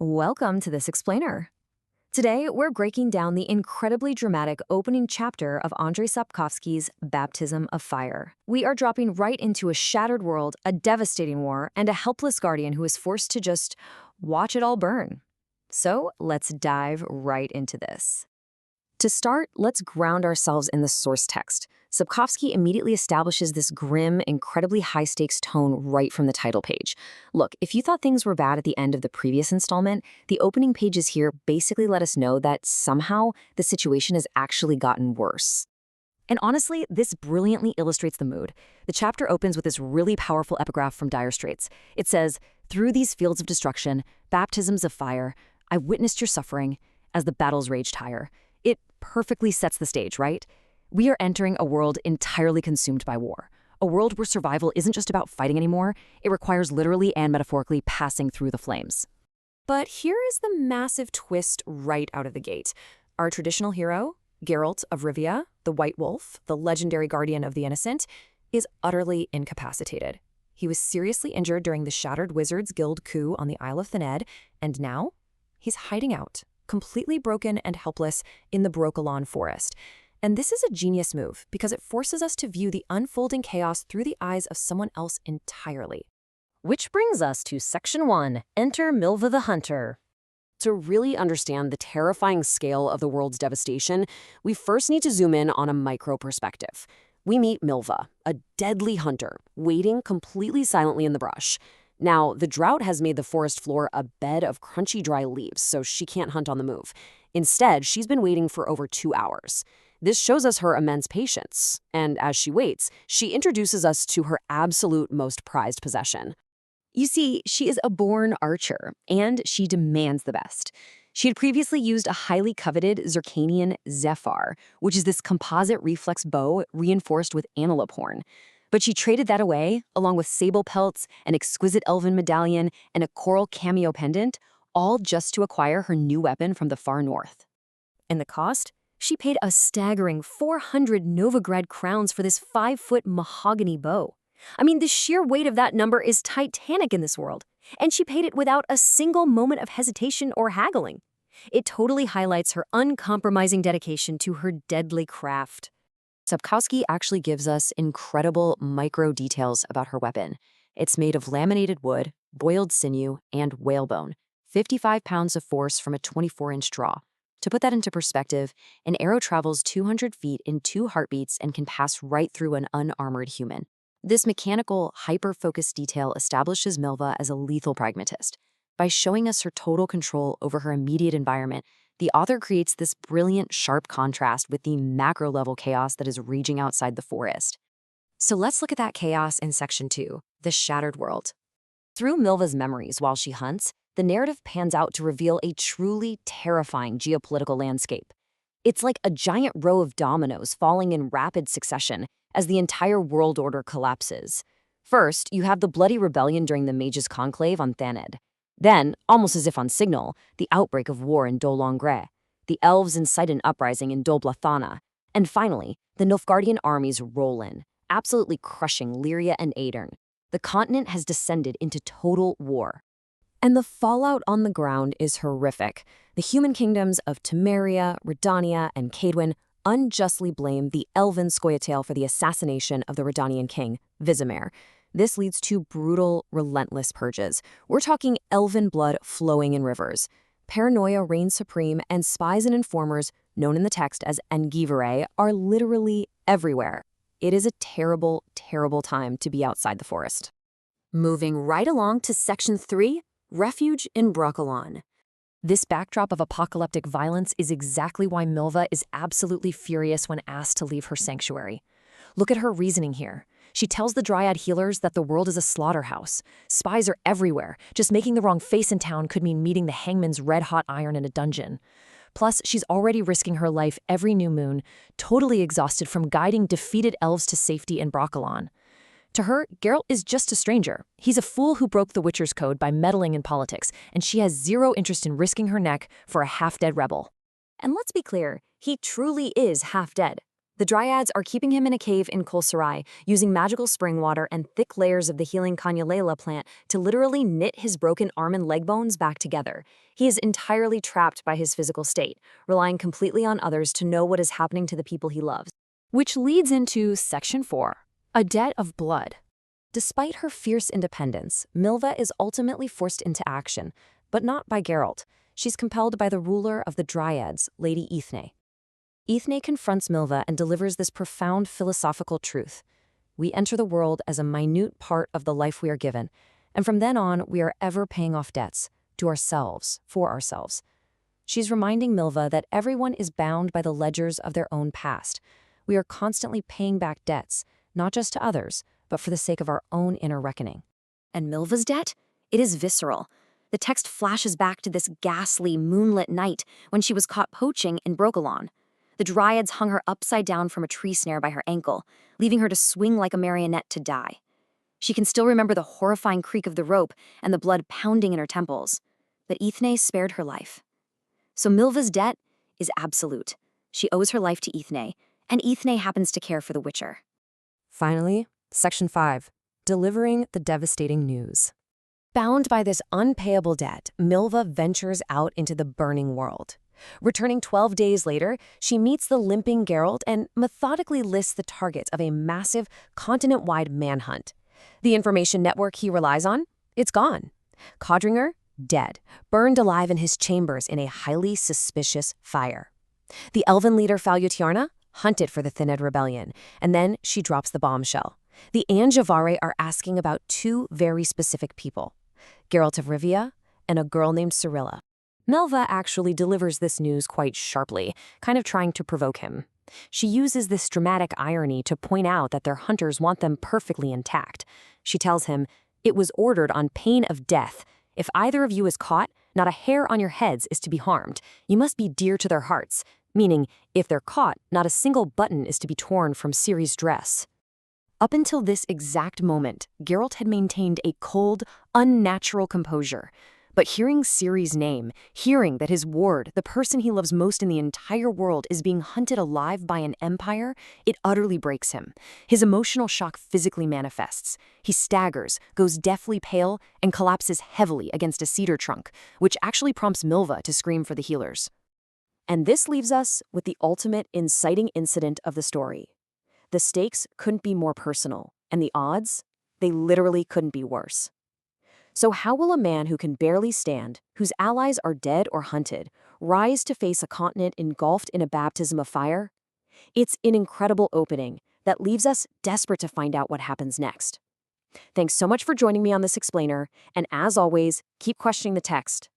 Welcome to this explainer. Today, we're breaking down the incredibly dramatic opening chapter of Andrzej Sapkowski's Baptism of Fire. We are dropping right into a shattered world, a devastating war, and a helpless guardian who is forced to just watch it all burn. So let's dive right into this. To start, let's ground ourselves in the source text. Sapkowski immediately establishes this grim, incredibly high-stakes tone right from the title page. Look, if you thought things were bad at the end of the previous installment, the opening pages here basically let us know that somehow the situation has actually gotten worse. And honestly, this brilliantly illustrates the mood. The chapter opens with this really powerful epigraph from Dire Straits. It says, "Through these fields of destruction, baptisms of fire, I witnessed your suffering as the battles raged higher." It perfectly sets the stage, right? We are entering a world entirely consumed by war. A world where survival isn't just about fighting anymore, it requires literally and metaphorically passing through the flames. But here is the massive twist right out of the gate. Our traditional hero, Geralt of Rivia, the White Wolf, the legendary guardian of the innocent, is utterly incapacitated. He was seriously injured during the Shattered Wizards Guild coup on the Isle of Thanet, and now he's hiding out, completely broken and helpless, in the Brokilon Forest. And this is a genius move because it forces us to view the unfolding chaos through the eyes of someone else entirely. Which brings us to Section 1, Enter Milva the Hunter. To really understand the terrifying scale of the world's devastation, we first need to zoom in on a micro perspective. We meet Milva, a deadly hunter, waiting completely silently in the brush. Now, the drought has made the forest floor a bed of crunchy dry leaves, so she can't hunt on the move. Instead, she's been waiting for over 2 hours. This shows us her immense patience, and as she waits, she introduces us to her absolute most prized possession. You see, she is a born archer, and she demands the best. She had previously used a highly coveted Zircanian Zephyr, which is this composite reflex bow reinforced with antelope horn. But she traded that away, along with sable pelts, an exquisite elven medallion, and a coral cameo pendant, all just to acquire her new weapon from the far north. And the cost? She paid a staggering 400 Novigrad crowns for this 5-foot mahogany bow. I mean, the sheer weight of that number is titanic in this world, and she paid it without a single moment of hesitation or haggling. It totally highlights her uncompromising dedication to her deadly craft. Sapkowski actually gives us incredible micro details about her weapon. It's made of laminated wood, boiled sinew, and whalebone, 55 pounds of force from a 24-inch draw. To put that into perspective, an arrow travels 200 feet in 2 heartbeats and can pass right through an unarmored human. This mechanical, hyper-focused detail establishes Milva as a lethal pragmatist. By showing us her total control over her immediate environment, the author creates this brilliant, sharp contrast with the macro-level chaos that is raging outside the forest. So let's look at that chaos in Section 2, the Shattered World. Through Milva's memories while she hunts, the narrative pans out to reveal a truly terrifying geopolitical landscape. It's like a giant row of dominoes falling in rapid succession as the entire world order collapses. First, you have the bloody rebellion during the Mages' Conclave on Thanet. Then, almost as if on signal, the outbreak of war in Dol Langre. The elves incite an uprising in Dol Blathana. And finally, the Nilfgaardian armies roll in, absolutely crushing Lyria and Aedirn. The continent has descended into total war. And the fallout on the ground is horrific. The human kingdoms of Temeria, Redania, and Cadwyn unjustly blame the elven Scoia'tael for the assassination of the Redanian king, Vizimir. This leads to brutal, relentless purges. We're talking elven blood flowing in rivers. Paranoia reigns supreme, and spies and informers, known in the text as Angivere, are literally everywhere. It is a terrible, terrible time to be outside the forest. Moving right along to Section 3, Refuge in Brokilon. This backdrop of apocalyptic violence is exactly why Milva is absolutely furious when asked to leave her sanctuary. Look at her reasoning here. She tells the dryad healers that the world is a slaughterhouse. Spies are everywhere. Just making the wrong face in town could mean meeting the hangman's red-hot iron in a dungeon. Plus, she's already risking her life every new moon, totally exhausted from guiding defeated elves to safety in Brokilon. To her, Geralt is just a stranger. He's a fool who broke the Witcher's code by meddling in politics, and she has zero interest in risking her neck for a half-dead rebel. And let's be clear, he truly is half-dead. The dryads are keeping him in a cave in Ciri, using magical spring water and thick layers of the healing canyalela plant to literally knit his broken arm and leg bones back together. He is entirely trapped by his physical state, relying completely on others to know what is happening to the people he loves. Which leads into Section 4, a debt of blood. Despite her fierce independence, Milva is ultimately forced into action, but not by Geralt. She's compelled by the ruler of the dryads, Lady Eithné. Eithné confronts Milva and delivers this profound philosophical truth. We enter the world as a minute part of the life we are given, and from then on we are ever paying off debts, to ourselves, for ourselves. She's reminding Milva that everyone is bound by the ledgers of their own past. We are constantly paying back debts, not just to others, but for the sake of our own inner reckoning. And Milva's debt? It is visceral. The text flashes back to this ghastly, moonlit night when she was caught poaching in Brokilon. The dryads hung her upside down from a tree snare by her ankle, leaving her to swing like a marionette to die. She can still remember the horrifying creak of the rope and the blood pounding in her temples, but Eithné spared her life. So Milva's debt is absolute. She owes her life to Eithné, and Eithné happens to care for the Witcher. Finally, Section 5, delivering the devastating news. Bound by this unpayable debt, Milva ventures out into the burning world. Returning 12 days later, she meets the limping Geralt and methodically lists the targets of a massive, continent-wide manhunt. The information network he relies on? It's gone. Codringer? Dead, burned alive in his chambers in a highly suspicious fire. The elven leader Faljutjarna? Hunted for the Thined Rebellion, and then she drops the bombshell. The Andrzej are asking about two very specific people, Geralt of Rivia and a girl named Cirilla. Milva actually delivers this news quite sharply, kind of trying to provoke him. She uses this dramatic irony to point out that their hunters want them perfectly intact. She tells him, "It was ordered on pain of death. If either of you is caught, not a hair on your heads is to be harmed. You must be dear to their hearts." Meaning, if they're caught, not a single button is to be torn from Ciri's dress. Up until this exact moment, Geralt had maintained a cold, unnatural composure. But hearing Ciri's name, hearing that his ward, the person he loves most in the entire world, is being hunted alive by an empire, it utterly breaks him. His emotional shock physically manifests. He staggers, goes deathly pale, and collapses heavily against a cedar trunk, which actually prompts Milva to scream for the healers. And this leaves us with the ultimate inciting incident of the story. The stakes couldn't be more personal, and the odds, they literally couldn't be worse. So how will a man who can barely stand, whose allies are dead or hunted, rise to face a continent engulfed in a baptism of fire? It's an incredible opening that leaves us desperate to find out what happens next. Thanks so much for joining me on this explainer, and as always, keep questioning the text.